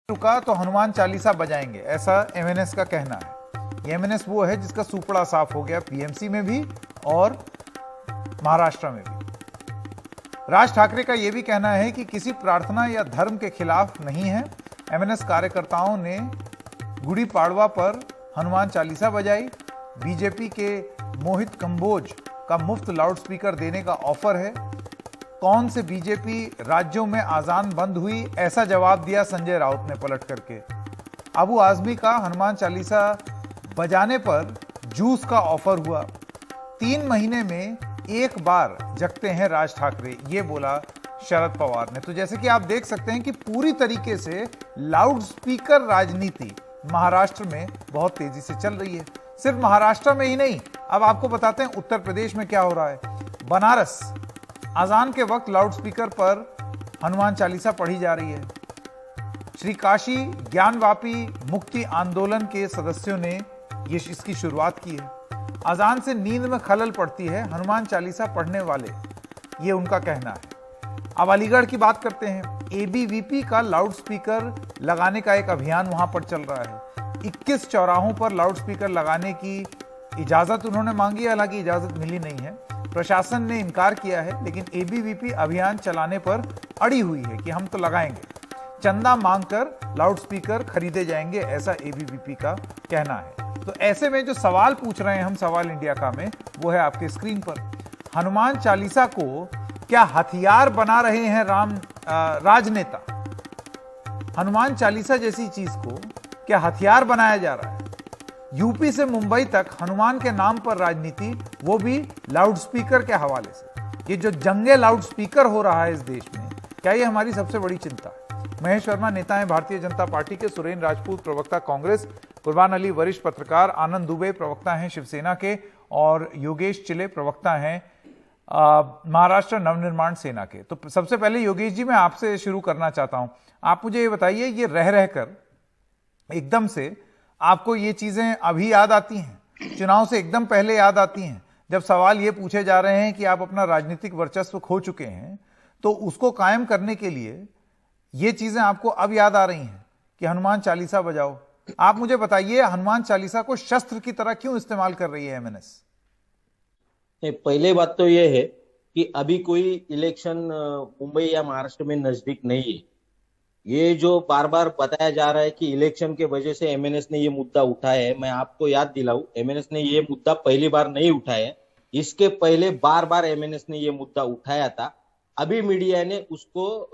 रुका तो हनुमान चालीसा बजाएंगे, ऐसा एमएनएस का कहना है। ये एमएनएस वो है जिसका सुपड़ा साफ हो गया पीएमसी में भी और महाराष्ट्र में भी। राज ठाकरे का यह भी कहना है कि किसी प्रार्थना या धर्म के खिलाफ नहीं है। एमएनएस कार्यकर्ताओं ने गुड़ी पाड़वा पर हनुमान चालीसा बजाई। बीजेपी के मोहित कंबोज का मुफ्त लाउडस्पीकर देने का ऑफर है। कौन से बीजेपी राज्यों में आजान बंद हुई, ऐसा जवाब दिया संजय राउत ने पलट करके। अबू आजमी का हनुमान चालीसा बजाने पर जूस का ऑफर हुआ। 3 महीने में एक बार जगते हैं राज ठाकरे, ये बोला शरद पवार ने। तो जैसे कि आप देख सकते हैं कि पूरी तरीके से लाउडस्पीकर राजनीति महाराष्ट्र में बहुत तेजी से चल रही है। सिर्फ महाराष्ट्र में ही नहीं, अब आपको बताते हैं उत्तर प्रदेश में क्या हो रहा है। बनारस अजान के वक्त लाउडस्पीकर पर हनुमान चालीसा पढ़ी जा रही है। श्री काशी ज्ञानवापी मुक्ति आंदोलन के सदस्यों ने इसकी शुरुआत की है। अजान से नींद में खलल पड़ती है हनुमान चालीसा पढ़ने वाले, ये उनका कहना है। अब अलीगढ़ की बात करते हैं। एबीवीपी का लाउडस्पीकर लगाने का एक अभियान वहां पर चल रहा है। 21 चौराहों पर लाउडस्पीकर लगाने की इजाजत उन्होंने मांगी, हालांकि इजाजत मिली नहीं है। प्रशासन ने इनकार किया है, लेकिन एबीवीपी अभियान चलाने पर अड़ी हुई है कि हम तो लगाएंगे। चंदा मांगकर लाउडस्पीकर खरीदे जाएंगे, ऐसा एबीवीपी का कहना है। तो ऐसे में जो सवाल पूछ रहे हैं हम सवाल इंडिया का में, वो है आपके स्क्रीन पर। हनुमान चालीसा को क्या हथियार बना रहे हैं राजनेता? हनुमान चालीसा जैसी चीज को क्या हथियार बनाया जा रहा है? यूपी से मुंबई तक हनुमान के नाम पर राजनीति, वो भी लाउडस्पीकर के हवाले से। ये जो जंगे लाउडस्पीकर हो रहा है इस देश में, क्या ये हमारी सबसे बड़ी चिंता है? महेश वर्मा नेता हैं भारतीय जनता पार्टी के, सुरेंद्र राजपूत प्रवक्ता कांग्रेस, कुर्बान अली वरिष्ठ पत्रकार, आनंद दुबे प्रवक्ता हैं शिवसेना के, और योगेश चिले प्रवक्ता हैं महाराष्ट्र नवनिर्माण सेना के। तो सबसे पहले योगेश जी, मैं आपसे शुरू करना चाहता हूं। आप मुझे ये बताइए, ये रह रहकर एकदम से आपको ये चीजें अभी याद आती हैं, चुनाव से एकदम पहले याद आती हैं, जब सवाल ये पूछे जा रहे हैं कि आप अपना राजनीतिक वर्चस्व खो चुके हैं, तो उसको कायम करने के लिए ये चीजें आपको अब याद आ रही हैं कि हनुमान चालीसा बजाओ। आप मुझे बताइए, हनुमान चालीसा को शस्त्र की तरह क्यों इस्तेमाल कर रही है एमएनएस? पहले बात तो यह है कि अभी कोई इलेक्शन मुंबई या महाराष्ट्र में नजदीक नहीं है। ये जो बार बार बताया जा रहा है कि इलेक्शन के वजह से एमएनएस ने ये मुद्दा उठाया है, मैं आपको याद दिलाऊं, एमएनएस ने ये मुद्दा पहली बार नहीं उठाया है। इसके पहले बार बार एमएनएस ने ये मुद्दा उठाया था। अभी मीडिया ने उसको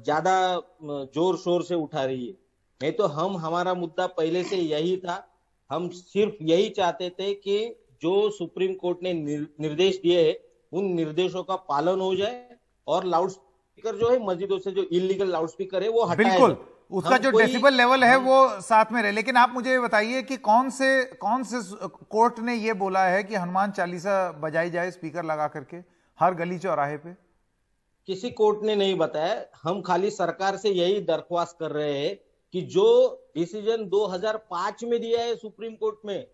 ज्यादा जोर शोर से उठा रही है। नहीं तो हमारा मुद्दा पहले से यही था। हम सिर्फ यही चाहते थे कि जो सुप्रीम कोर्ट ने निर्देश दिए हैं, उन निर्देशों का पालन हो जाए और लाउडस्पीकर जो है मस्जिदों से जो इलीगल लाउडस्पीकर है वो हटाया जाए। बिल्कुल, उसका जो डेसिबल लेवल है वो साथ में रहे। लेकिन आप मुझे बताइए कि कौन से कोर्ट ने ये बोला है कि हनुमान चालीसा बजाई जाए स्पीकर लगा करके हर गली चौराहे पे? किसी कोर्ट ने नहीं बताया। हम खाली सरकार से यही दरख्वास्त कर रहे हैं कि जो डिसीजन 2005 में दिया है सुप्रीम कोर्ट में,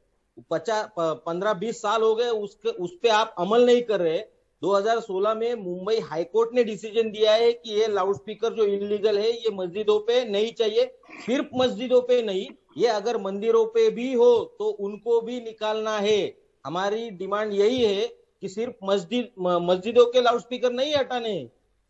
15-20 साल हो गए, उस पे आप अमल नहीं कर रहे। 2016 में मुंबई हाईकोर्ट ने डिसीजन दिया है कि ये लाउडस्पीकर जो इलीगल है ये मस्जिदों पे नहीं चाहिए। सिर्फ मस्जिदों पे नहीं, ये अगर मंदिरों पे भी हो तो उनको भी निकालना है। हमारी डिमांड यही है कि सिर्फ मस्जिदों के लाउडस्पीकर नहीं हटाने।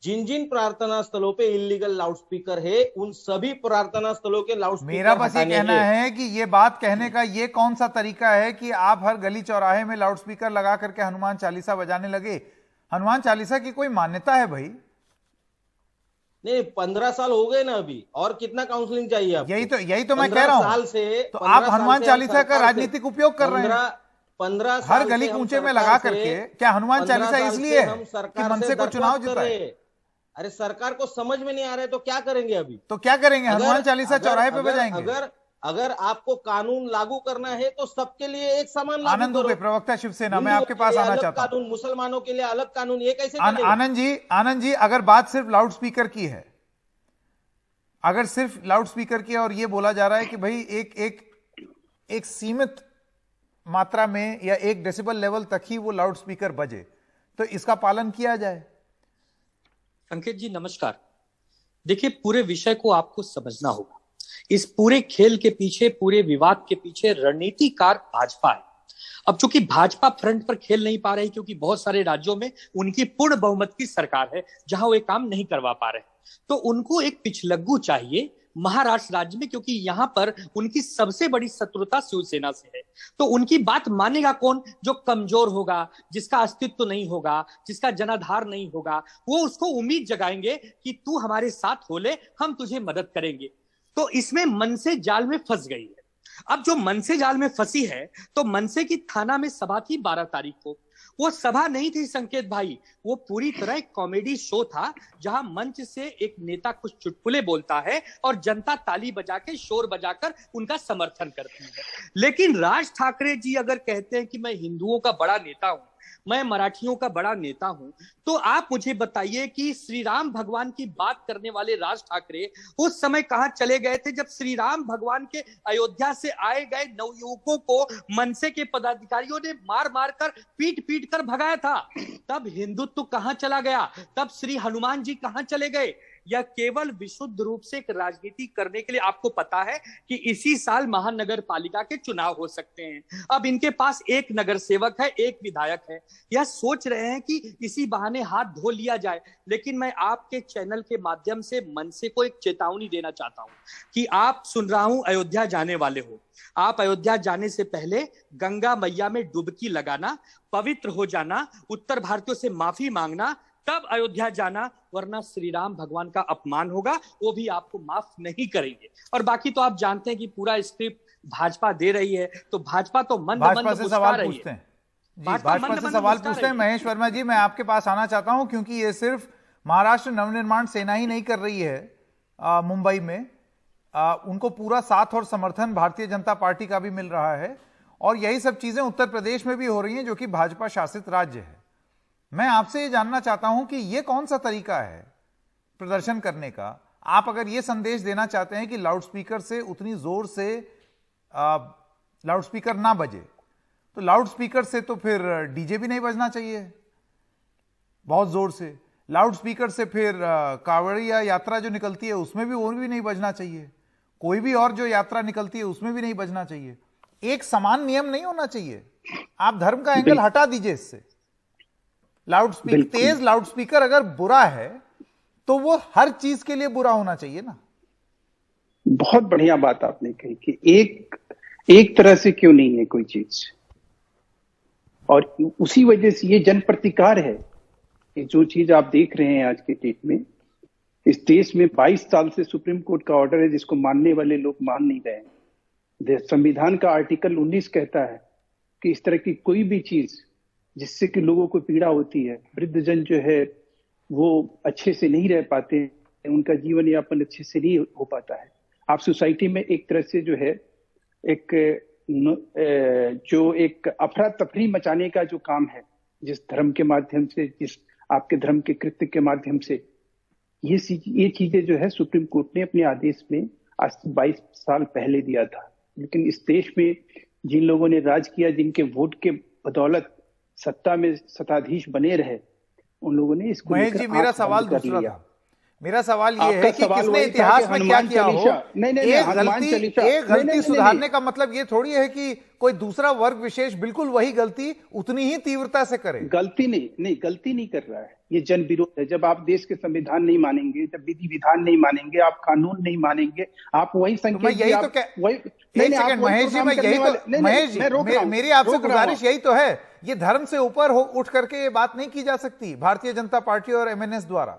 जिन जिन प्रार्थना स्थलों पे इलीगल लाउडस्पीकर है, उन सभी प्रार्थना स्थलों के लाउडस्पीकर मेरा बस ये कहना है कि ये बात कहने का ये कौन सा तरीका है कि आप हर गली चौराहे में लाउडस्पीकर लगा करके हनुमान चालीसा बजाने लगे? हनुमान चालीसा की कोई मान्यता है भाई? नहीं, 15 साल हो गए ना अभी, और कितना काउंसलिंग चाहिए आपको? यही तो मैं कह रहा हूं। साल से तो आप हनुमान चालीसा का राजनीतिक उपयोग कर रहे हैं 15 हर गली कूचे में लगा करके। क्या हनुमान चालीसा इसलिए है कि मनसे को चुनाव जिताए? अरे सरकार को समझ में नहीं आ रहा है तो क्या करेंगे अभी? तो क्या करेंगे? हनुमान चालीसा चौराहे पे बजाएंगे? अगर आपको कानून लागू करना है तो सबके लिए एक समान लागू आनंद दुबे प्रवक्ता शिवसेना, मैं आपके पास आना चाहता हूं। मुसलमानों के लिए अलग कानून, ये कैसे? आनंद जी, अगर बात सिर्फ लाउडस्पीकर की है, अगर सिर्फ लाउडस्पीकर की है और ये बोला जा रहा है कि भाई एक सीमित मात्रा में या 1 डेसिबल लेवल तक ही वो लाउडस्पीकर बजे, तो इसका पालन किया जाए। संकेत जी नमस्कार। देखिए, पूरे विषय को आपको समझना होगा। इस पूरे खेल के पीछे, पूरे विवाद के पीछे रणनीतिकार भाजपा है। अब चूंकि भाजपा फ्रंट पर खेल नहीं पा रही, क्योंकि बहुत सारे राज्यों में उनकी पूर्ण बहुमत की सरकार है जहां वो काम नहीं करवा पा रहे, तो उनको एक पिछलग्गू चाहिए महाराष्ट्र राज्य में, क्योंकि यहां पर उनकी सबसे बड़ी शत्रुता शिवसेना से है। तो उनकी बात मानेगा कौन? जो कमजोर होगा, जिसका अस्तित्व नहीं होगा, जिसका जनाधार नहीं होगा, वो उसको उम्मीद जगाएंगे कि तू हमारे साथ हो ले, हम तुझे मदद करेंगे। तो इसमें मनसे जाल में फंस गई है। अब जो मनसे जाल में फंसी है, तो मनसे की थाना में सभा थी 12 तारीख को। वो सभा नहीं थी संकेत भाई, वो पूरी तरह एक कॉमेडी शो था, जहां मंच से एक नेता कुछ चुटकुले बोलता है और जनता ताली बजा के, शोर बजाकर उनका समर्थन करती है। लेकिन राज ठाकरे जी अगर कहते हैं कि मैं हिंदुओं का बड़ा नेता हूं, मैं मराठियों का बड़ा नेता हूं, तो आप मुझे बताइए कि श्री राम भगवान की बात करने वाले राज ठाकरे उस समय कहां चले गए थे, जब श्री राम भगवान के अयोध्या से आए गए नवयुवकों को मनसे के पदाधिकारियों ने मार मार कर, पीट पीट कर भगाया था? तब हिंदुत्व कहां चला गया? तब श्री हनुमान जी कहां चले गए? या केवल विशुद्ध रूप से एक राजनीति करने के लिए? आपको पता है कि इसी साल महानगर पालिका के चुनाव हो सकते हैं। अब इनके पास एक नगर सेवक है, एक विधायक है। यह सोच रहे हैं कि इसी बहाने हाथ धो लिया जाए। लेकिन मैं आपके चैनल के माध्यम से मनसे को एक चेतावनी देना चाहता हूं कि आप, सुन रहा हूं, अयोध्या जाने वाले हो। आप अयोध्या जाने से पहले गंगा मैया में डुबकी लगाना, पवित्र हो जाना, उत्तर भारतीयों से माफी मांगना, तब अयोध्या जाना, वरना श्री राम भगवान का अपमान होगा, वो भी आपको माफ नहीं करेंगे। और बाकी तो आप जानते हैं कि पूरा स्क्रिप्ट भाजपा दे रही है, तो भाजपा तो मंद मंद मुस्कुरा रही है। भाजपा से सवाल पूछते हैं महेश वर्मा जी। मैं आपके पास आना चाहता हूं, क्योंकि ये सिर्फ महाराष्ट्र नवनिर्माण सेना ही नहीं कर रही है मुंबई में, उनको पूरा साथ और समर्थन भारतीय जनता पार्टी का भी मिल रहा है, और यही सब चीजें उत्तर प्रदेश में भी हो रही हैं, जो कि भाजपा शासित राज्य है। मैं आपसे ये जानना चाहता हूं कि ये कौन सा तरीका है प्रदर्शन करने का? आप अगर ये संदेश देना चाहते हैं कि लाउडस्पीकर से उतनी जोर से लाउडस्पीकर ना बजे, तो लाउडस्पीकर से तो फिर डीजे भी नहीं बजना चाहिए बहुत जोर से। लाउडस्पीकर से फिर कांवड़िया यात्रा जो निकलती है उसमें भी वो भी नहीं बजना चाहिए। कोई भी और जो यात्रा निकलती है उसमें भी नहीं बजना चाहिए। एक समान नियम नहीं होना चाहिए। आप धर्म का एंगल हटा दीजिए इससे। लाउडस्पीकर, तेज लाउडस्पीकर अगर बुरा है तो वो हर चीज के लिए बुरा होना चाहिए ना। बहुत बढ़िया बात आपने कही कि एक तरह से क्यों नहीं है कोई चीज, और उसी वजह से ये जन प्रतिकार है कि जो चीज आप देख रहे हैं आज के डेट में, इस देश में 22 साल से सुप्रीम कोर्ट का ऑर्डर है जिसको मानने वाले लोग मान नहीं रहे। संविधान का आर्टिकल 19 कहता है कि इस तरह की कोई भी चीज जिससे कि लोगों को पीड़ा होती है, वृद्धजन जो है वो अच्छे से नहीं रह पाते, उनका जीवन यापन अच्छे से नहीं हो पाता है। आप सोसाइटी में एक तरह से जो है एक अफरा तफरी मचाने का जो काम है, जिस धर्म के माध्यम से, जिस आपके धर्म के कृत्य के माध्यम से, ये चीजें जो है सुप्रीम कोर्ट ने अपने आदेश में आज 22 साल पहले दिया था। लेकिन इस देश में जिन लोगों ने राज किया, जिनके वोट के बदौलत सत्ता में सत्ताधीश बने रहे, उन लोगों ने इसको महेश जी, मेरा सवाल दूसरा था। मेरा सवाल ये है कि किसने इतिहास में क्या किया हो। एक गलती सुधारने का मतलब ये थोड़ी है कि कोई दूसरा वर्ग विशेष बिल्कुल वही गलती उतनी ही तीव्रता से करे। गलती नहीं कर रहा है, ये जन विरोध है। जब आप देश के संविधान नहीं मानेंगे, जब विधि विधान नहीं मानेंगे, आप कानून नहीं मानेंगे, आप वही संकेत, महेश जी, मैं यही तो महेश जी, मेरी आपसे गुजारिश यही तो है, ये धर्म से ऊपर उठ करके ये बात नहीं की जा सकती भारतीय जनता पार्टी और एमएनएस द्वारा।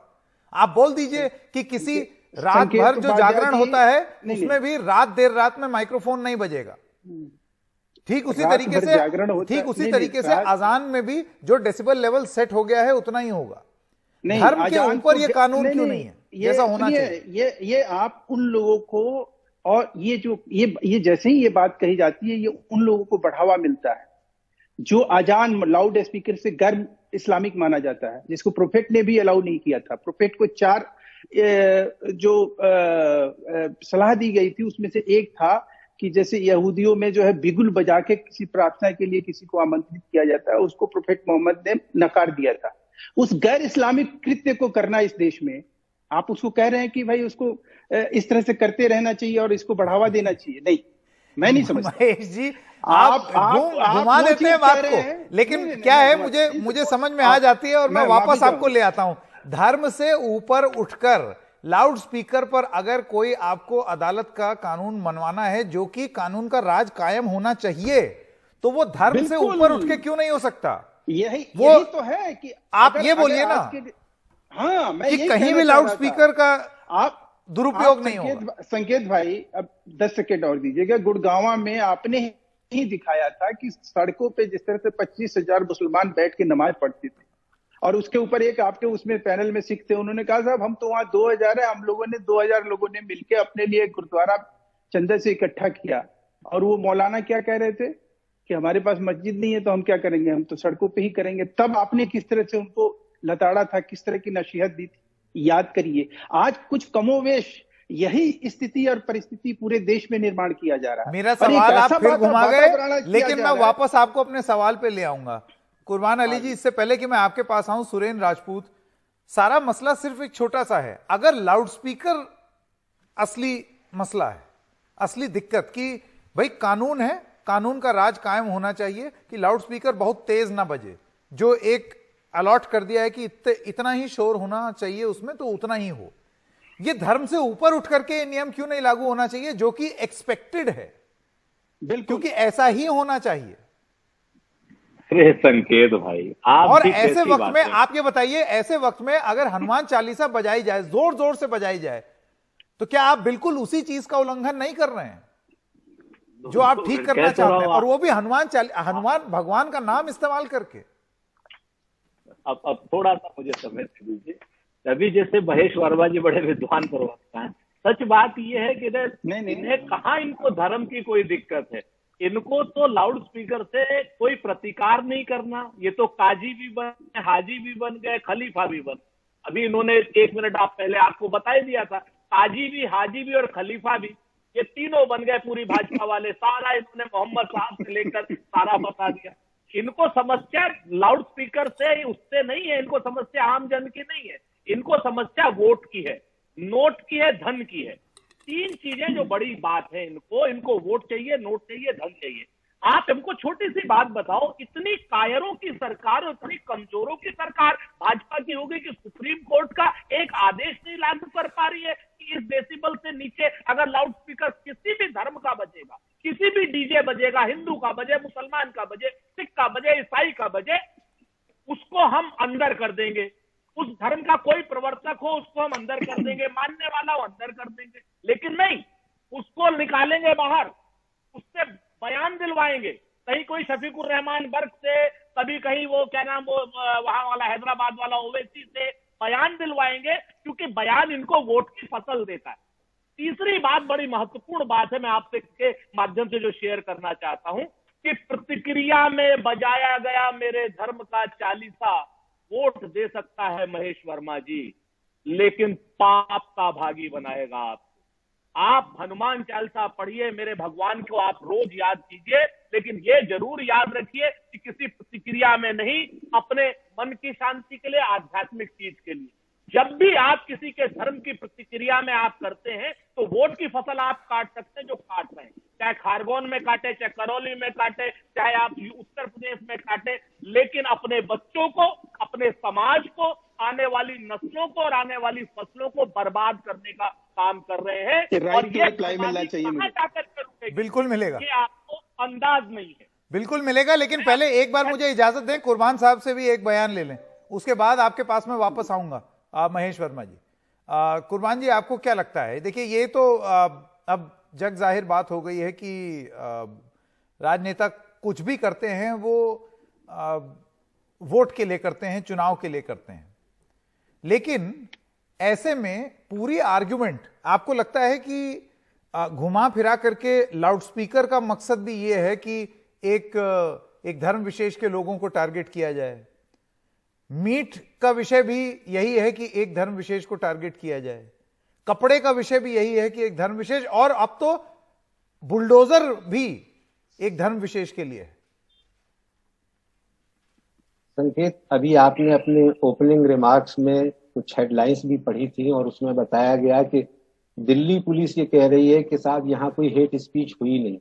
आप बोल दीजिए कि किसी रात भर जो जागरण होता है उसमें भी देर रात में माइक्रोफोन नहीं बजेगा। ठीक उसी तरीके से अजान में भी जो डेसिबल लेवल सेट हो गया है उतना ही होगा। धर्म के ऊपर ये कानून क्यों नहीं है जैसा होना चाहिए? ये आप उन लोगों को, और ये जैसे ही ये बात कही जाती है, ये उन लोगों को बढ़ावा मिलता है जो अजान लाउड स्पीकर से गर्म इस्लामिक माना जाता है, जिसको प्रोफेट ने भी अलाउ नहीं किया था। प्रोफेट को 4 सलाह दी गई थी, उसमें से एक था कि जैसे यहूदियों में जो है बिगुल बजा के किसी प्रार्थना के लिए किसी को आमंत्रित किया जाता है, उसको प्रोफेट मोहम्मद ने नकार दिया था। उस गैर इस्लामिक कृत्य को करना इस देश में आप उसको कह रहे हैं कि भाई उसको इस तरह से करते रहना चाहिए और इसको बढ़ावा देना चाहिए। नहीं, मैं नहीं समझता। महेश जी, आप घुमा वो देते हैं चीज बात कह रहे को, हैं। लेकिन नहीं, क्या है, नहीं, मुझे समझ में आ जाती है और मैं वापस माफी आपको चाहूंगा। ले आता हूं। धर्म से ऊपर उठकर लाउड स्पीकर पर अगर कोई आपको अदालत का कानून मनवाना है जो कि कानून का राज कायम होना चाहिए, तो वो धर्म से बिल्कुल। ऊपर उठ के क्यों नहीं हो सकता? यही तो है कि आप ये बोलिए ना हाँ, मैं कि यही कहीं कहना भी चाह लाउड रहा था। स्पीकर का आप दुरुपयोग नहीं होगा। संकेत भाई, अब 10 सेकेंड और दीजिएगा। गुड़गांव में आपने ही दिखाया था कि सड़कों पे जिस तरह से 25,000 मुसलमान बैठ के नमाज पढ़ते थे, और उसके ऊपर एक आपके उसमें पैनल में सिख थे, उन्होंने कहा साहब हम तो वहां 2,000 है, हम लोगों ने 2,000 लोगों ने मिलकर अपने लिए गुरुद्वारा चंदे से इकट्ठा किया। और वो मौलाना क्या कह रहे थे कि हमारे पास मस्जिद नहीं है तो हम क्या करेंगे, हम तो सड़कों पे ही करेंगे। तब आपने किस तरह से उनको लताड़ा था, किस तरह की नसीहत दी थी, याद करिए। आज कुछ कमोवेश यही स्थिति और परिस्थिति पूरे देश में निर्माण किया जा रहा है। मेरा सवाल आप फिर घुमा गए, लेकिन मैं वापस वापस आपको अपने सवाल पे ले आऊंगा। कुर्बान अली जी, इससे पहले कि मैं आपके पास आऊं, सुरेंद्र राजपूत, सारा मसला सिर्फ एक छोटा सा है। अगर लाउड स्पीकर असली मसला है, असली दिक्कत कि भाई कानून है, कानून का राज कायम होना चाहिए कि लाउड स्पीकर बहुत तेज ना बजे, जो एक अलॉट कर दिया है कि इतना ही शोर होना चाहिए उसमें, तो उतना ही हो। ये धर्म से ऊपर उठ करके ये नियम क्यों नहीं लागू होना चाहिए जो कि एक्सपेक्टेड है? बिल्कुल, क्योंकि ऐसा ही होना चाहिए। अरे संकेत भाई, आप और भी ऐसे कैसी वक्त बात में है? आप ये बताइए, ऐसे वक्त में अगर हनुमान चालीसा बजाई जाए, जोर जोर से बजाई जाए, तो क्या आप बिल्कुल उसी चीज का उल्लंघन नहीं कर रहे हैं जो आप ठीक करना चाहते हैं? और वो भी हनुमान भगवान का नाम इस्तेमाल करके। अब थोड़ा सा मुझे समय दे दीजिए। अभी जैसे महेश वर्मा जी बड़े विद्वान प्रवक्ता हैं, सच बात यह है कि इन्हें कहाँ इनको धर्म की कोई दिक्कत है। इनको तो लाउड स्पीकर से कोई प्रतिकार नहीं करना। ये तो काजी भी बन गए, हाजी भी बन गए, खलीफा भी बन। अभी इन्होंने 1 मिनट आप पहले आपको बता ही दिया था, काजी भी, हाजी भी और खलीफा भी, ये तीनों बन गए पूरी भाजपा वाले। सारा इन्होंने मोहम्मद साहब से लेकर सारा बता दिया। इनको समस्या लाउड स्पीकर से उससे नहीं है, इनको समस्या आम जन की नहीं है, इनको समस्या वोट की है, नोट की है, धन की है। 3 चीजें जो बड़ी बात है इनको वोट चाहिए, नोट चाहिए, धन चाहिए। आप हमको छोटी सी बात बताओ, इतनी कायरों की सरकार और इतनी कमजोरों की सरकार भाजपा की होगी कि सुप्रीम कोर्ट का एक आदेश नहीं लागू कर पा रही है कि इस डेसिबल से नीचे अगर लाउड स्पीकर किसी भी धर्म का बजेगा, किसी भी डीजे बजेगा, हिंदू का बजे, मुसलमान का बजे, सिख का बजे, ईसाई का बजे, उसको हम अंदर कर देंगे। उस धर्म का कोई प्रवर्तक हो उसको हम अंदर कर देंगे, मानने वाला हो अंदर कर देंगे। लेकिन नहीं, उसको निकालेंगे बाहर, उससे बयान दिलवाएंगे। कहीं कोई शफीकुर रहमान बर्क से, कभी कहीं वो क्या नाम वो वहां वाला हैदराबाद वाला ओवैसी से बयान दिलवाएंगे, क्योंकि बयान इनको वोट की फसल देता है। तीसरी बात, बड़ी महत्वपूर्ण बात है, मैं आपसे के माध्यम से जो शेयर करना चाहता हूं कि प्रतिक्रिया में बजाया गया मेरे धर्म का चालीसा वोट दे सकता है महेश वर्मा जी, लेकिन पाप का भागी बनाएगा आपको। आप हनुमान चालीसा पढ़िए, मेरे भगवान को आप रोज याद कीजिए, लेकिन ये जरूर याद रखिए कि किसी प्रतिक्रिया में नहीं, अपने मन की शांति के लिए, आध्यात्मिक चीज के लिए। जब भी आप किसी के धर्म की प्रतिक्रिया में आप करते हैं तो वोट की फसल आप काट सकते हैं, जो काट रहे हैं, चाहे खारगोन में काटे, चाहे करौली में काटे, चाहे आप उत्तर प्रदेश में काटे, लेकिन अपने बच्चों को, अपने समाज को, आने वाली नस्लों को और आने वाली फसलों को बर्बाद करने का काम कर रहे हैं। और ये मिलना चाहिए मुझे। जाकर करोगे, बिल्कुल मिलेगा, ये आपको अंदाज नहीं है। बिल्कुल मिलेगा, लेकिन पहले एक बार मुझे इजाजत दें, कुर्बान साहब से भी एक बयान ले लें, उसके बाद आपके पास में वापस आऊंगा। महेश वर्मा जी, कुर्बान जी, आपको क्या लगता है? देखिए, ये तो अब जग जाहिर बात हो गई है कि राजनेता कुछ भी करते हैं वो वोट के लिए करते हैं, चुनाव के लिए करते हैं। लेकिन ऐसे में पूरी आर्ग्यूमेंट आपको लगता है कि घुमा फिरा करके लाउड स्पीकर का मकसद भी ये है कि एक धर्म विशेष के लोगों को टारगेट किया जाए? मीट का विषय भी यही है कि एक धर्म विशेष को टारगेट किया जाए, कपड़े का विषय भी यही है कि एक धर्म विशेष, और अब तो बुलडोजर भी एक धर्म विशेष के लिए है। संकेत, अभी आपने अपने ओपनिंग रिमार्क्स में कुछ हेडलाइंस भी पढ़ी थी और उसमें बताया गया कि दिल्ली पुलिस ये कह रही है कि साहब यहाँ कोई हेट स्पीच हुई नहीं।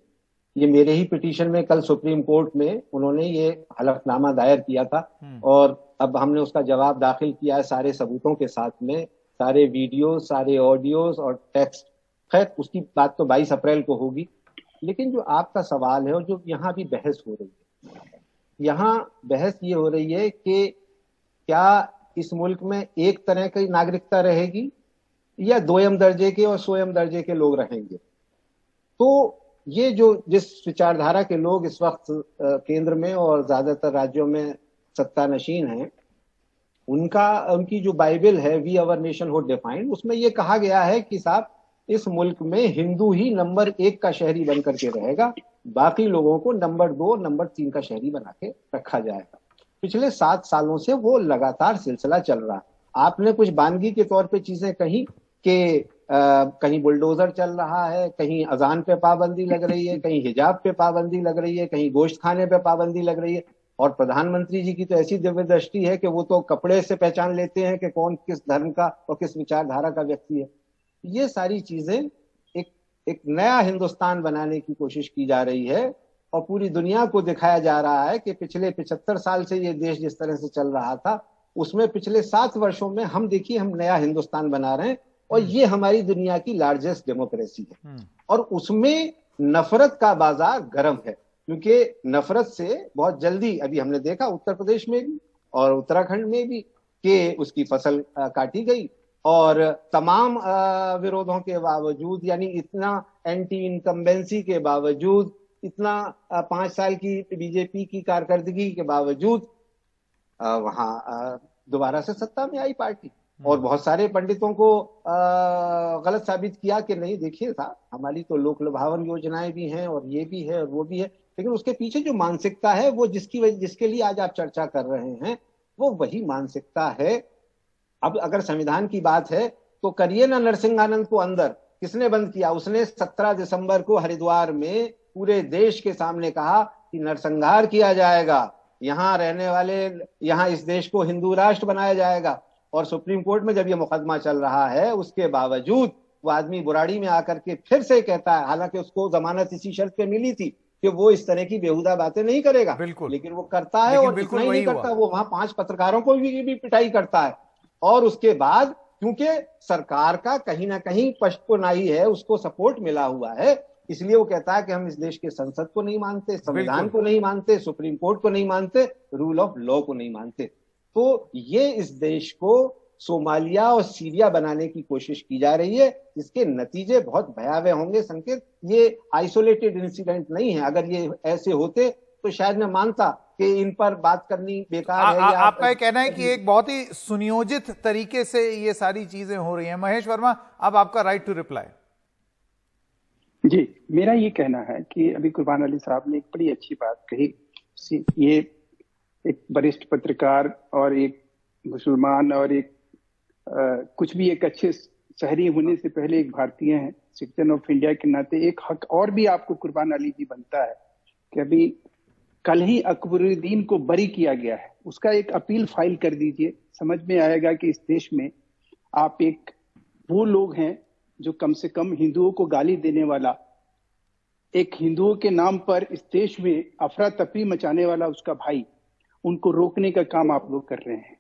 ये मेरे ही पिटीशन में कल सुप्रीम कोर्ट में उन्होंने ये हलफनामा दायर किया था और अब हमने उसका जवाब दाखिल किया है सारे सबूतों के साथ में, सारे वीडियो, सारे ऑडियोज और टेक्स्ट। खैर उसकी बात तो 22 अप्रैल को होगी। लेकिन जो आपका सवाल है और जो यहाँ भी बहस हो रही है, यहाँ बहस ये हो रही है कि क्या इस मुल्क में एक तरह की नागरिकता रहेगी या दोयम दर्जे के और सोयम दर्जे के लोग रहेंगे। तो ये जो जिस विचारधारा के लोग इस वक्त केंद्र में और ज्यादातर राज्यों में सत्तानशीन हैं, उनकी जो बाइबल है we our nationhood defined, उसमें ये कहा गया है कि साहब इस मुल्क में हिंदू ही नंबर 1 का शहरी बन करके रहेगा, बाकी लोगों को नंबर 2, नंबर 3 का शहरी बना के रखा जाएगा। पिछले 7 सालों से वो लगातार सिलसिला चल रहा। आपने कुछ बानगी के तौर पे चीजें कही कि कहीं बुलडोजर चल रहा है, कहीं अजान पे पाबंदी लग रही है, कहीं हिजाब पे पाबंदी लग रही है, कहीं गोश्त खाने पे पाबंदी लग रही है। और प्रधानमंत्री जी की तो ऐसी दिव्य दृष्टि है कि वो तो कपड़े से पहचान लेते हैं कि कौन किस धर्म का और किस विचारधारा का व्यक्ति है। ये सारी चीजें एक नया हिंदुस्तान बनाने की कोशिश की जा रही है और पूरी दुनिया को दिखाया जा रहा है कि पिछले 75 साल से ये देश जिस तरह से चल रहा था, उसमें पिछले 7 वर्षों में हम देखिए हम नया हिंदुस्तान बना रहे हैं और ये हमारी दुनिया की लार्जेस्ट डेमोक्रेसी है। और उसमें नफरत का बाजार गर्म है, क्योंकि नफरत से बहुत जल्दी अभी हमने देखा उत्तर प्रदेश में भी और उत्तराखंड में भी कि उसकी फसल काटी गई और तमाम विरोधों के बावजूद, यानी इतना एंटी इनकम्बेंसी के बावजूद, इतना 5 साल की बीजेपी की कारकर्दगी के बावजूद वहां दोबारा से सत्ता में आई पार्टी। और बहुत सारे पंडितों को गलत साबित किया कि नहीं देखिए था हमारी तो लोक लुभावन योजनाएं भी हैं और ये भी है और वो भी है, लेकिन उसके पीछे जो मानसिकता है वो जिसके लिए आज आप चर्चा कर रहे हैं वो वही मानसिकता है। अब अगर संविधान की बात है तो करिए ना नरसिंहानंद को अंदर, किसने बंद किया? उसने 17 दिसंबर को हरिद्वार में पूरे देश के सामने कहा कि नरसंहार किया जाएगा, यहाँ रहने वाले, यहाँ इस देश को हिंदू राष्ट्र बनाया जाएगा। और सुप्रीम कोर्ट में जब ये मुकदमा चल रहा है उसके बावजूद वो आदमी बुराड़ी में आकर के फिर से कहता है, हालांकि उसको जमानत इसी शर्त पे मिली थी कि वो इस तरह की बेहुदा बातें नहीं करेगा, लेकिन वो करता है। और इतना ही नहीं करता, वो वहां 5 पत्रकारों को भी पिटाई करता है। और उसके बाद क्योंकि सरकार का कहीं ना कहीं पश्तनाई है, उसको सपोर्ट मिला हुआ है, इसलिए वो कहता है कि हम इस देश के संसद को नहीं मानते, संविधान को नहीं मानते, सुप्रीम कोर्ट को नहीं मानते, रूल ऑफ लॉ को नहीं मानते। तो ये इस देश को सोमालिया और सीरिया बनाने की कोशिश की जा रही है, जिसके नतीजे बहुत भयावह होंगे। संकेत, ये आइसोलेटेड इंसिडेंट नहीं है। अगर ये ऐसे होते तो शायद मैं मानता कि इन पर बात करनी बेकार है। आपका ये कहना है कि एक बहुत ही सुनियोजित तरीके से ये सारी चीजें हो रही हैं। महेश वर्मा, अब आपका राइट टू रिप्लाई। जी, मेरा ये कहना है कि अभी कुर्बान अली साहब ने एक बड़ी अच्छी बात कही। ये एक वरिष्ठ पत्रकार और एक मुसलमान और एक कुछ भी एक अच्छे शहरी होने से पहले एक भारतीय हैं, सिटीजन ऑफ इंडिया के नाते एक हक और भी आपको कुर्बान अली जी बनता है कि अभी कल ही अकबरुद्दीन को बरी किया गया है, उसका एक अपील फाइल कर दीजिए। समझ में आएगा कि इस देश में आप एक वो लोग हैं जो कम से कम हिंदुओं को गाली देने वाला, एक हिंदुओं के नाम पर इस देश में अफरा तफरी मचाने वाला उसका भाई, उनको रोकने का काम आप लोग कर रहे हैं।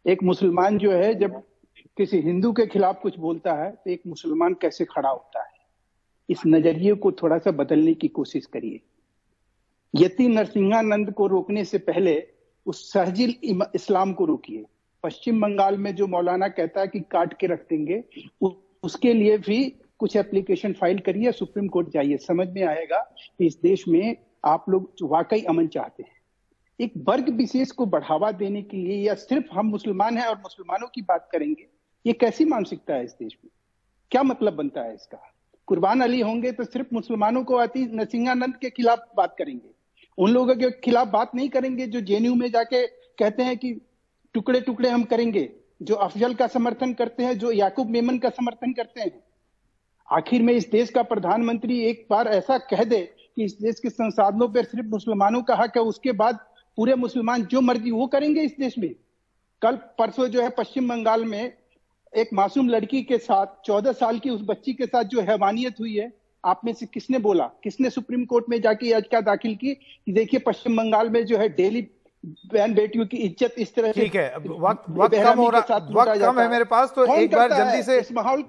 एक मुसलमान जो है जब किसी हिंदू के खिलाफ कुछ बोलता है तो एक मुसलमान कैसे खड़ा होता है, इस नजरिए को थोड़ा सा बदलने की कोशिश करिए। यति नरसिंहानंद को रोकने से पहले उस सहजिल इस्लाम को रोकिए। पश्चिम बंगाल में जो मौलाना कहता है कि काट के रख देंगे, उसके लिए भी कुछ एप्लीकेशन फाइल करिए, सुप्रीम कोर्ट जाइए। समझ में आएगा कि इस देश में आप लोग वाकई अमन चाहते हैं। एक वर्ग विशेष को बढ़ावा देने के लिए या सिर्फ हम मुसलमान हैं और मुसलमानों की बात करेंगे, ये कैसी मानसिकता है इस देश में? क्या मतलब बनता है इसका? कुर्बान अली होंगे तो सिर्फ मुसलमानों को आती नरसिंहानंद के खिलाफ बात करेंगे, उन लोगों के खिलाफ बात नहीं करेंगे जो जेएनयू में जाके कहते हैं कि टुकड़े टुकड़े हम करेंगे, जो अफजल का समर्थन करते हैं, जो याकूब मेमन का समर्थन करते हैं। आखिर में इस देश का प्रधानमंत्री एक बार ऐसा कह दे कि इस देश के संसाधनों पर सिर्फ मुसलमानों का हक है, उसके बाद पूरे मुसलमान जो मर्जी वो करेंगे इस देश में। कल परसों जो है पश्चिम बंगाल में एक मासूम लड़की के साथ 14 साल की उस बच्ची के साथ जो हैवानियत हुई है, आप में से किसने बोला, किसने सुप्रीम कोर्ट में जाके याचिका दाखिल की कि देखिए पश्चिम बंगाल में जो है डेली बहन बेटियों की इज्जत इस तरह से ठीक है, वक्त कम हो रहा, वक्त कम है मेरे पास, तो एक बार जल्दी से इस माहौल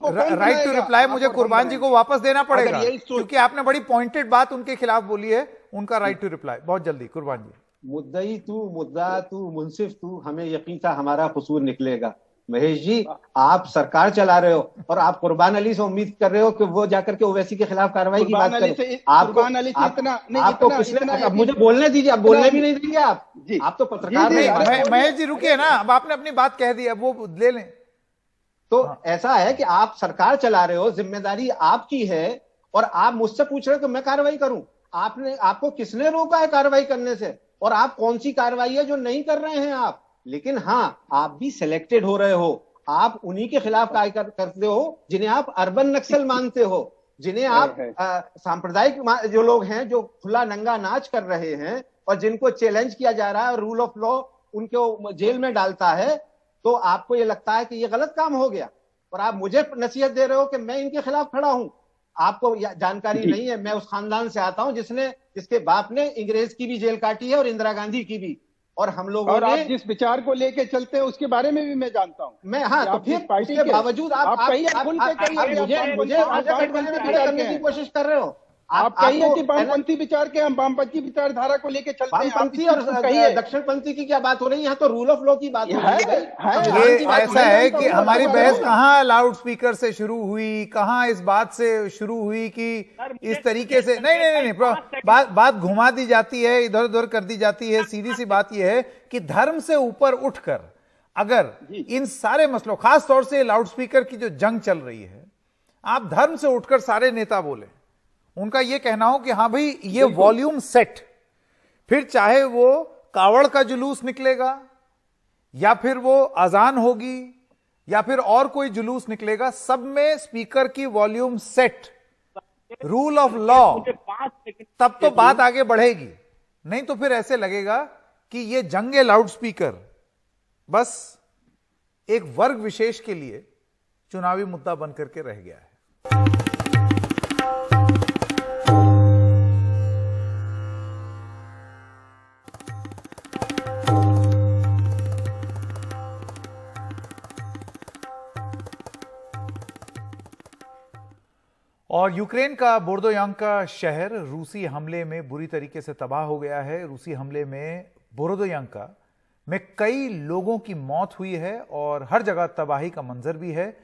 राइट टू रिप्लाई मुझे कुर्बान जी को वापस देना पड़ेगा, क्योंकि आपने बड़ी पॉइंटेड बात उनके खिलाफ बोली है। उनका राइट टू रिप्लाई बहुत जल्दी। कुर्बान जी, मुद्दई तू, मुद्दा तू, मुंसिफ तू, हमें यकीन था हमारा कसूर निकलेगा। महेश जी, आप सरकार चला रहे हो और आप कुर्बान अली से उम्मीद कर रहे हो कि वो जाकर के ओवैसी के खिलाफ कार्रवाई की बात करें। आपको किसने, अब मुझे बोलने दीजिए, आप बोलने भी नहीं देंगे आप तो पत्रकार नहीं। महेश जी रुकिए ना, अब आपने अपनी बात कह दी, अब वो ले लें। तो ऐसा है कि आप सरकार चला रहे हो, जिम्मेदारी आपकी है, और आप मुझसे पूछ रहे हो कि मैं कार्रवाई करूं। आपको किसने रोका है कार्रवाई करने से, और आप कौन सी कार्रवाई है जो नहीं कर रहे हैं आप? लेकिन हाँ, आप भी सिलेक्टेड हो रहे हो, आप उन्हीं के खिलाफ कार्य करते हो जिन्हें आप अर्बन नक्सल मानते हो, जिन्हें आप सांप्रदायिक जो लोग हैं जो खुला नंगा नाच कर रहे हैं और जिनको चैलेंज किया जा रहा है, रूल ऑफ लॉ उनको जेल में डालता है। तो आपको ये लगता है कि ये गलत काम हो गया, और आप मुझे नसीहत दे रहे हो कि मैं इनके खिलाफ खड़ा हूं। आपको जानकारी नहीं है, मैं उस खानदान से आता हूं जिसके बाप ने अंग्रेज की भी जेल काटी है और इंदिरा गांधी की भी, और हम लोगों और ने आप जिस विचार को लेके चलते हैं उसके बारे में भी मैं जानता हूं। मैं हाँ, तो फिर उसके बावजूद आप करने की कोशिश कर रहे हो। आप कहिए कि वामपंथी विचार के, हम वामपंथी विचारधारा को लेकर चलते हैं। वामपंथी और दक्षिणपंथी की क्या बात हो रही है? यहाँ तो रूल ऑफ लॉ की बात हो रही है। ये ऐसा है कि हमारी बहस कहाँ लाउड स्पीकर से शुरू हुई, कहाँ इस बात से शुरू हुई कि इस तरीके से नहीं, बात घुमा दी जाती है, इधर उधर कर दी जाती है। सीधी सी बात यह है कि धर्म से ऊपर उठकर अगर इन सारे मसलों, खास तौर से लाउड स्पीकर की जो जंग चल रही है, आप धर्म से उठकर सारे नेता बोले, उनका यह कहना हो कि हां भाई ये वॉल्यूम सेट, फिर चाहे वो कावड़ का जुलूस निकलेगा या फिर वो अजान होगी या फिर और कोई जुलूस निकलेगा, सब में स्पीकर की volume set, rule of law, तब तो बात आगे बढ़ेगी। नहीं तो फिर ऐसे लगेगा कि ये जंगे लाउड स्पीकर बस एक वर्ग विशेष के लिए चुनावी मुद्दा बनकर के रह गया है। और यूक्रेन का बोरोदोयांका शहर रूसी हमले में बुरी तरीके से तबाह हो गया है। रूसी हमले में बोरोदोयांका में कई लोगों की मौत हुई है और हर जगह तबाही का मंजर भी है।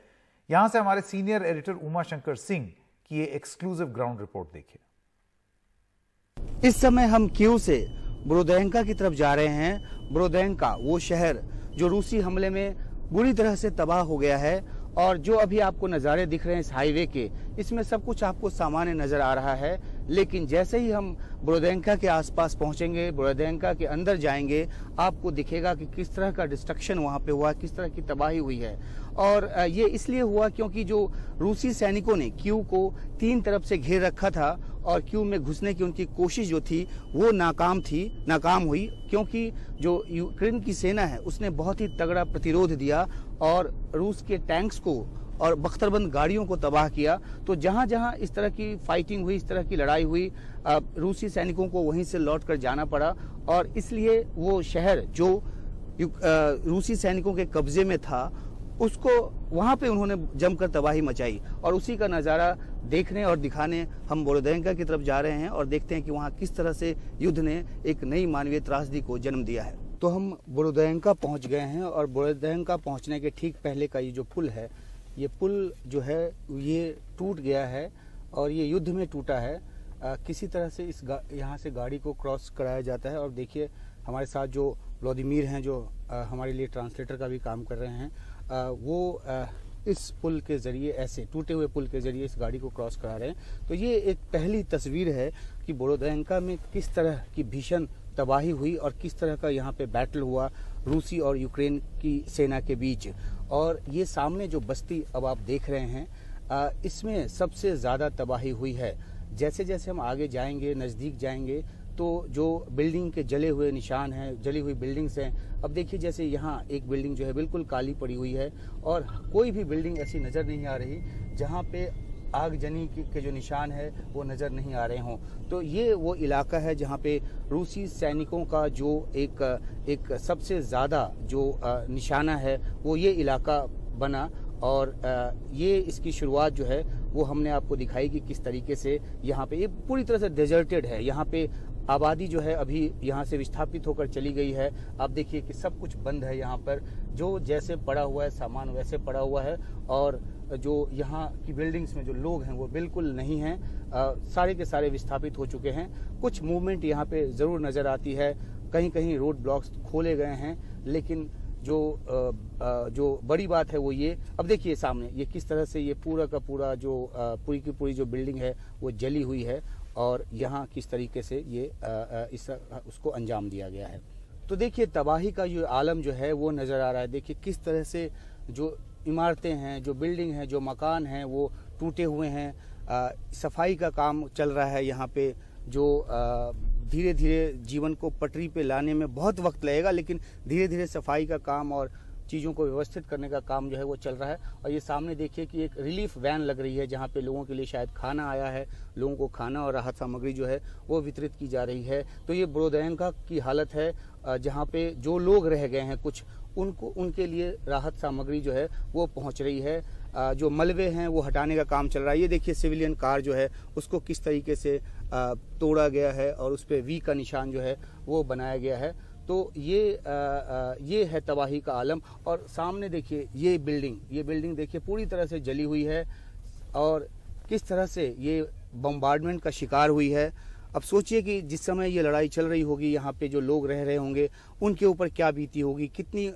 यहां से हमारे सीनियर एडिटर उमा शंकर सिंह की ये एक्सक्लूसिव ग्राउंड रिपोर्ट देखिए। इस समय हम कीव से बोरोदोयांका की तरफ जा रहे हैं। बोरोदोयांका वो शहर जो रूसी हमले में बुरी तरह से तबाह हो गया है, और जो अभी आपको नज़ारे दिख रहे हैं इस हाईवे के, इसमें सब कुछ आपको सामान्य नजर आ रहा है। लेकिन जैसे ही हम बोरोदोयांका के आसपास पहुंचेंगे, बोरोदोयांका के अंदर जाएंगे, आपको दिखेगा कि किस तरह का डिस्ट्रक्शन वहां पे हुआ, किस तरह की तबाही हुई है। और ये इसलिए हुआ क्योंकि जो रूसी सैनिकों ने कीव को 3 तरफ से घेर रखा था और कीव में घुसने की उनकी कोशिश जो थी वो नाकाम हुई, क्योंकि जो यूक्रेन की सेना है उसने बहुत ही तगड़ा प्रतिरोध दिया और रूस के टैंक्स को और बख्तरबंद गाड़ियों को तबाह किया। तो जहां जहां इस तरह की फाइटिंग हुई, इस तरह की लड़ाई हुई, रूसी सैनिकों को वहीं से लौटकर जाना पड़ा, और इसलिए वो शहर जो रूसी सैनिकों के कब्जे में था उसको वहां पे उन्होंने जमकर तबाही मचाई। और उसी का नज़ारा देखने और दिखाने हम बोरोदोयांका की तरफ जा रहे हैं और देखते हैं कि वहां किस तरह से युद्ध ने एक नई मानवीय त्रासदी को जन्म दिया है। तो हम बोरोदोयांका पहुंच गए हैं, और बोरोदोयांका पहुंचने के ठीक पहले का ये जो पुल है, ये पुल जो है ये टूट गया है और ये युद्ध में टूटा है। किसी तरह से यहाँ से गाड़ी को क्रॉस कराया जाता है। और देखिए हमारे साथ जो व्लादिमीर हैं, जो हमारे लिए ट्रांसलेटर का भी काम कर रहे हैं, वो इस पुल के जरिए, ऐसे टूटे हुए पुल के जरिए इस गाड़ी को क्रॉस करा रहे हैं। तो ये एक पहली तस्वीर है कि बोरोदोयांका में किस तरह की भीषण तबाही हुई और किस तरह का यहाँ पे बैटल हुआ रूसी और यूक्रेन की सेना के बीच। और ये सामने जो बस्ती अब आप देख रहे हैं, इसमें सबसे ज़्यादा तबाही हुई है। जैसे जैसे हम आगे जाएंगे, नज़दीक जाएंगे, तो जो बिल्डिंग के जले हुए निशान हैं, जली हुई बिल्डिंग्स हैं। अब देखिए जैसे यहाँ एक बिल्डिंग जो है बिल्कुल काली पड़ी हुई है और कोई भी बिल्डिंग ऐसी नज़र नहीं आ रही जहाँ पे आगजनी के जो निशान है वो नज़र नहीं आ रहे हों। तो ये वो इलाका है जहाँ पे रूसी सैनिकों का जो एक सबसे ज़्यादा जो निशाना है वो ये इलाका बना। और ये इसकी शुरुआत जो है वो हमने आपको दिखाई कि किस तरीके से यहाँ पे ये पूरी तरह से डेजर्टेड है। यहाँ पे आबादी जो है अभी यहाँ से विस्थापित होकर चली गई है। आप देखिए कि सब कुछ बंद है यहाँ पर, जो जैसे पड़ा हुआ है सामान वैसे पड़ा हुआ है। और जो यहाँ की बिल्डिंग्स में जो लोग हैं वो बिल्कुल नहीं हैं, सारे के सारे विस्थापित हो चुके हैं। कुछ मूवमेंट यहाँ पे ज़रूर नज़र आती है, कहीं कहीं रोड ब्लॉक्स खोले गए हैं, लेकिन जो बड़ी बात है वो ये, अब देखिए सामने ये किस तरह से ये पूरा का पूरा जो पूरी की पूरी जो बिल्डिंग है वो जली हुई है और यहाँ किस तरीके से ये उसको अंजाम दिया गया है। तो देखिए तबाही का जो आलम जो है वो नज़र आ रहा है। देखिए किस तरह से जो इमारतें हैं, जो बिल्डिंग हैं, जो मकान हैं वो टूटे हुए हैं। सफाई का काम चल रहा है यहाँ पे, जो धीरे धीरे जीवन को पटरी पे लाने में बहुत वक्त लगेगा, लेकिन धीरे धीरे सफाई का काम और चीज़ों को व्यवस्थित करने का काम जो है वो चल रहा है। और ये सामने देखिए कि एक रिलीफ वैन लग रही है जहाँ पे लोगों के लिए शायद खाना आया है, लोगों को खाना और राहत सामग्री जो है वो वितरित की जा रही है। तो ये ब्रोदेंका की हालत है जहाँ पे जो लोग रह गए हैं कुछ, उनके लिए राहत सामग्री जो है वो पहुँच रही है। जो मलबे हैं वो हटाने का काम चल रहा है। ये देखिए सिविलियन कार जो है उसको किस तरीके से तोड़ा गया है और उस पर वी का निशान जो है वो बनाया गया है। तो ये है तबाही का आलम। और सामने देखिए ये बिल्डिंग देखिए पूरी तरह से जली हुई है और किस तरह से ये बम्बार्डमेंट का शिकार हुई है। अब सोचिए कि जिस समय ये लड़ाई चल रही होगी यहाँ पे जो लोग रह रहे होंगे उनके ऊपर क्या बीती होगी, कितनी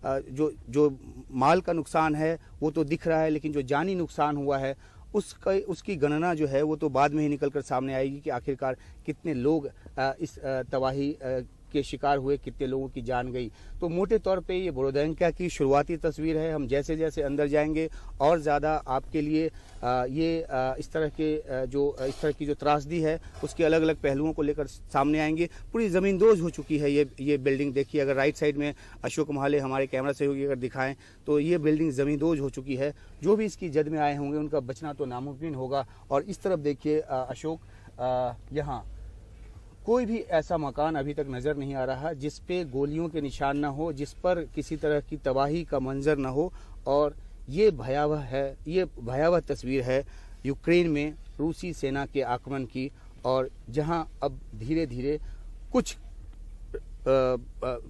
जो माल का नुकसान है वो तो दिख रहा है, लेकिन जो जानी नुकसान हुआ है उसकी गणना जो है वो तो बाद में ही निकलकर सामने आएगी कि आखिरकार कितने लोग इस तबाही के शिकार हुए, कितने लोगों की जान गई। तो मोटे तौर पे ये ब्रोदेंका की शुरुआती तस्वीर है। हम जैसे जैसे अंदर जाएंगे और ज़्यादा आपके लिए इस तरह की जो त्रासदी है उसके अलग अलग पहलुओं को लेकर सामने आएंगे। पूरी ज़मींदोज हो चुकी है ये बिल्डिंग। देखिए अगर राइट साइड में अशोक महाले हमारे कैमरा सहयोगी अगर दिखाएं तो ये बिल्डिंग ज़मींदोज हो चुकी है। जो भी इसकी जद में आए होंगे उनका बचना तो नामुमकिन होगा। और इस तरफ देखिए अशोक, यहाँ कोई भी ऐसा मकान अभी तक नज़र नहीं आ रहा जिस पे गोलियों के निशान ना हो, जिस पर किसी तरह की तबाही का मंजर ना हो। और ये भयावह तस्वीर है यूक्रेन में रूसी सेना के आक्रमण की, और जहां अब धीरे धीरे कुछ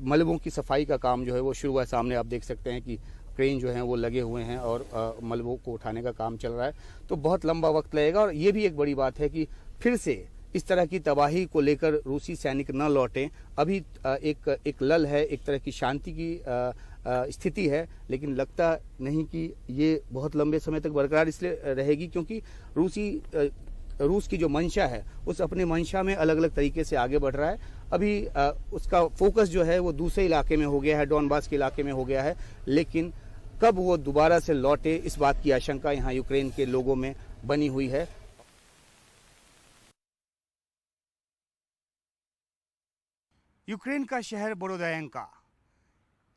मलबों की सफाई का काम जो है वो शुरू हुआ है। सामने आप देख सकते हैं कि क्रेन जो हैं वो लगे हुए हैं और मलबों को उठाने का काम चल रहा है। तो बहुत लंबा वक्त लगेगा। और ये भी एक बड़ी बात है कि फिर से इस तरह की तबाही को लेकर रूसी सैनिक न लौटें। अभी एक लल है, एक तरह की शांति की स्थिति है, लेकिन लगता नहीं कि ये बहुत लंबे समय तक बरकरार इसलिए रहेगी क्योंकि रूस की जो मंशा है उस अपने मंशा में अलग अलग तरीके से आगे बढ़ रहा है। अभी उसका फोकस जो है वो दूसरे इलाके में हो गया है, डॉनबास के इलाके में हो गया है, लेकिन कब वो दोबारा से लौटे इस बात की आशंका यहाँ यूक्रेन के लोगों में बनी हुई है। यूक्रेन का शहर बोरोदेंका,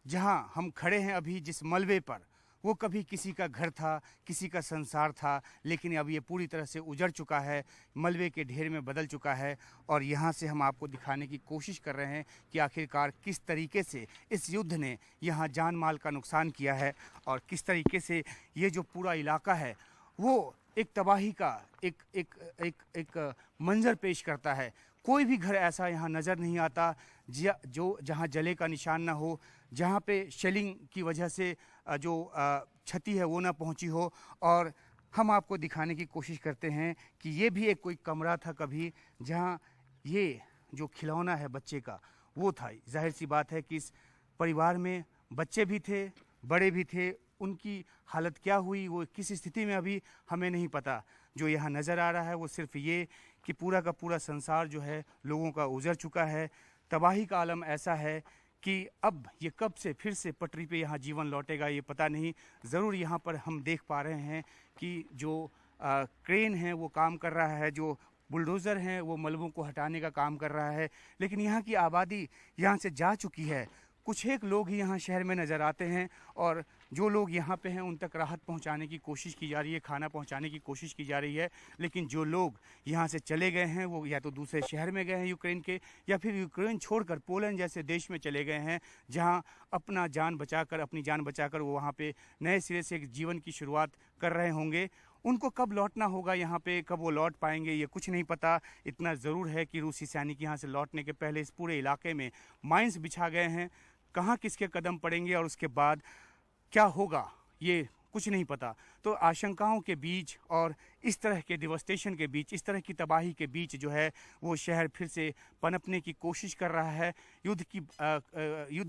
जहां हम खड़े हैं अभी जिस मलबे पर, वो कभी किसी का घर था, किसी का संसार था, लेकिन अब ये पूरी तरह से उजड़ चुका है, मलबे के ढेर में बदल चुका है। और यहाँ से हम आपको दिखाने की कोशिश कर रहे हैं कि आखिरकार किस तरीके से इस युद्ध ने यहाँ जान माल का नुकसान किया है और किस तरीके से ये जो पूरा इलाका है वो एक तबाही का एक मंजर पेश करता है। कोई भी घर ऐसा यहाँ नज़र नहीं आता जहाँ जले का निशान ना हो, जहाँ पे शेलिंग की वजह से जो क्षति है वो ना पहुँची हो। और हम आपको दिखाने की कोशिश करते हैं कि ये भी एक कोई कमरा था कभी जहाँ ये जो खिलौना है बच्चे का वो था। जाहिर सी बात है कि इस परिवार में बच्चे भी थे, बड़े भी थे, उनकी हालत क्या हुई, वो किस स्थिति में अभी हमें नहीं पता। जो यहाँ नज़र आ रहा है वो सिर्फ ये कि पूरा का पूरा संसार जो है लोगों का उजड़ चुका है। तबाही का आलम ऐसा है कि अब ये कब से फिर से पटरी पे यहाँ जीवन लौटेगा ये पता नहीं। ज़रूर यहाँ पर हम देख पा रहे हैं कि जो क्रेन है वो काम कर रहा है, जो बुलडोज़र हैं वो मलबों को हटाने का काम कर रहा है, लेकिन यहाँ की आबादी यहाँ से जा चुकी है। कुछ एक लोग ही यहाँ शहर में नज़र आते हैं और जो लोग यहाँ पे हैं उन तक राहत पहुँचाने की कोशिश की जा रही है, खाना पहुँचाने की कोशिश की जा रही है। लेकिन जो लोग यहाँ से चले गए हैं वो या तो दूसरे शहर में गए हैं यूक्रेन के, या फिर यूक्रेन छोड़कर पोलैंड जैसे देश में चले गए हैं, जहाँ अपनी जान बचाकर वो वहाँ पे नए सिरे से एक जीवन की शुरुआत कर रहे होंगे। उनको कब लौटना होगा यहाँ पे, कब वो लौट पाएंगे ये कुछ नहीं पता। इतना ज़रूर है कि रूसी सैनिक यहाँ से लौटने के पहले इस पूरे इलाके में माइंस बिछा गए हैं। कहाँ किसके कदम पड़ेंगे और उसके बाद क्या होगा ये कुछ नहीं पता। तो आशंकाओं के बीच और इस तरह के डिवास्टेशन के बीच, इस तरह की तबाही के बीच जो है वो शहर फिर से पनपने की कोशिश कर रहा है। युद्ध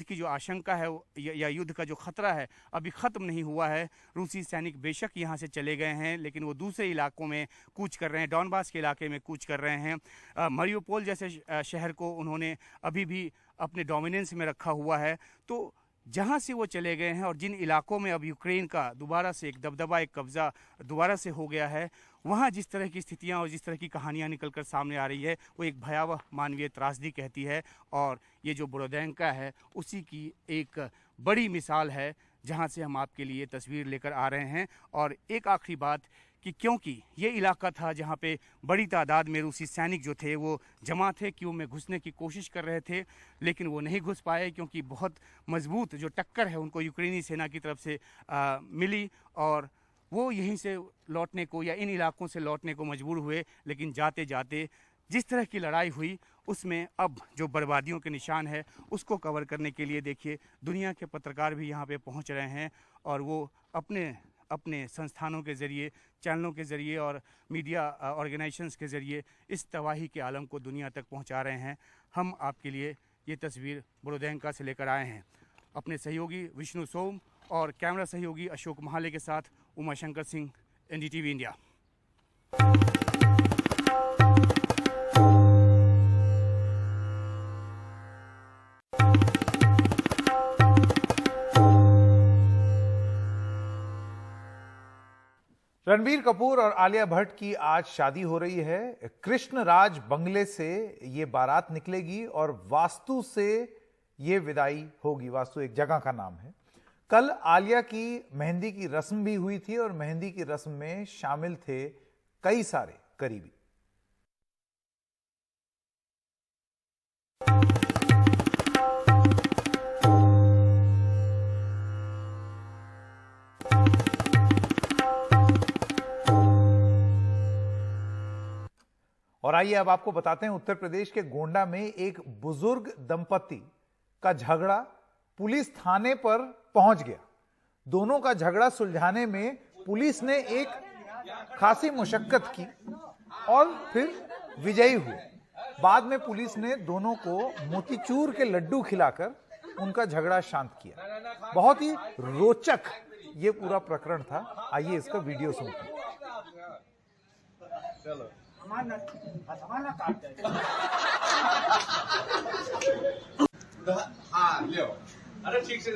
की जो आशंका है या युद्ध का जो खतरा है अभी ख़त्म नहीं हुआ है। रूसी सैनिक बेशक यहाँ से चले गए हैं, लेकिन वो दूसरे इलाकों में कूच कर रहे हैं, डॉनबास के इलाके में कूच कर रहे हैं। मारियोपोल जैसे शहर को उन्होंने अभी भी अपने डोमिनेंस में रखा हुआ है। तो जहाँ से वो चले गए हैं और जिन इलाकों में अब यूक्रेन का दोबारा से एक दबदबा, एक कब्ज़ा दोबारा से हो गया है, वहाँ जिस तरह की स्थितियाँ और जिस तरह की कहानियाँ निकलकर सामने आ रही है वो एक भयावह मानवीय त्रासदी कहती है। और ये जो बोरोदेंका है उसी की एक बड़ी मिसाल है जहाँ से हम आपके लिए तस्वीर लेकर आ रहे हैं। और एक आखिरी बात कि क्योंकि ये इलाका था जहाँ पे बड़ी तादाद में रूसी सैनिक जो थे वो जमा थे, कीव में घुसने की कोशिश कर रहे थे, लेकिन वो नहीं घुस पाए क्योंकि बहुत मजबूत जो टक्कर है उनको यूक्रेनी सेना की तरफ से मिली और वो यहीं से लौटने को या इन इलाकों से लौटने को मजबूर हुए। लेकिन जाते जाते जिस तरह की लड़ाई हुई उसमें अब जो बर्बादियों के निशान है उसको कवर करने के लिए देखिए दुनिया के पत्रकार भी यहाँ पे पहुँच रहे हैं और वो अपने संस्थानों के ज़रिए, चैनलों के ज़रिए और मीडिया ऑर्गेनाइजेशंस के ज़रिए इस तबाही के आलम को दुनिया तक पहुंचा रहे हैं। हम आपके लिए ये तस्वीर बोरोदेंका से लेकर आए हैं। अपने सहयोगी विष्णु सोम और कैमरा सहयोगी अशोक महाले के साथ उमाशंकर सिंह, एनडीटीवी इंडिया। रणबीर कपूर और आलिया भट्ट की आज शादी हो रही है। कृष्णराज बंगले से ये बारात निकलेगी और वास्तु से ये विदाई होगी। वास्तु एक जगह का नाम है। कल आलिया की मेहंदी की रस्म भी हुई थी और मेहंदी की रस्म में शामिल थे कई सारे करीबी। और आइए अब आपको बताते हैं उत्तर प्रदेश के गोंडा में एक बुजुर्ग दंपति का झगड़ा पुलिस थाने पर पहुंच गया। दोनों का झगड़ा सुलझाने में पुलिस ने एक खासी मुशक्कत की और फिर विजयी हुई। बाद में पुलिस ने दोनों को मोतीचूर के लड्डू खिलाकर उनका झगड़ा शांत किया। बहुत ही रोचक ये पूरा प्रकरण था। आइए इसका वीडियो सुनते हैं। चलो हाँ लियो। अरे ठीक से